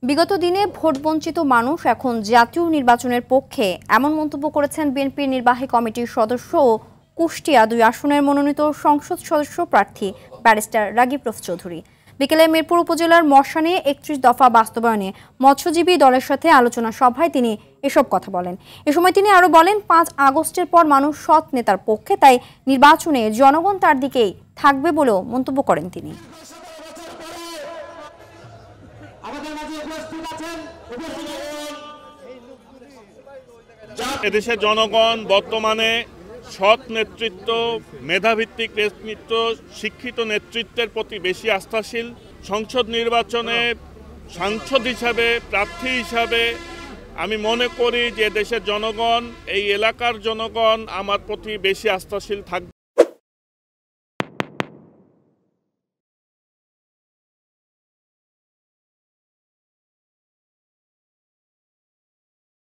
বিগত দিনে ভোটবঞ্চিত মানুষ এখন জাতীয় নির্বাচনের পক্ষে এমন মন্তব্য করেছেন বিএনপির নির্বাহী কমিটির সদস্য ও কুষ্টিয়া ২ আসনের মনোনীত সংসদ সদস্য প্রার্থী ব্যারিস্টার রাগীব রফ চৌধুরী। বিকেলে মিরপুর উপজেলার মশানে ৩১ দফা বাস্তবায়নে মৎস্যজীবী দলের সাথে আলোচনা সভায় তিনি এসব কথা বলেন। এ সময় তিনি আরও বলেন, ৫ আগস্টের পর মানুষ সৎ নেতার পক্ষে, তাই নির্বাচনে জনগণ তার দিকেই থাকবে বলেও মন্তব্য করেন তিনি। এদেশের জনগণ বর্তমানে সৎ নেতৃত্ব, মেধাভিত্তিক নেতৃত্ব, শিক্ষিত নেতৃত্বের প্রতি বেশি আস্থাশীল। সংসদ নির্বাচনে সাংসদ হিসাবে, প্রার্থী হিসাবে আমি মনে করি যে দেশের জনগণ, এই এলাকার জনগণ আমার প্রতি বেশি আস্থাশীল থাকবে।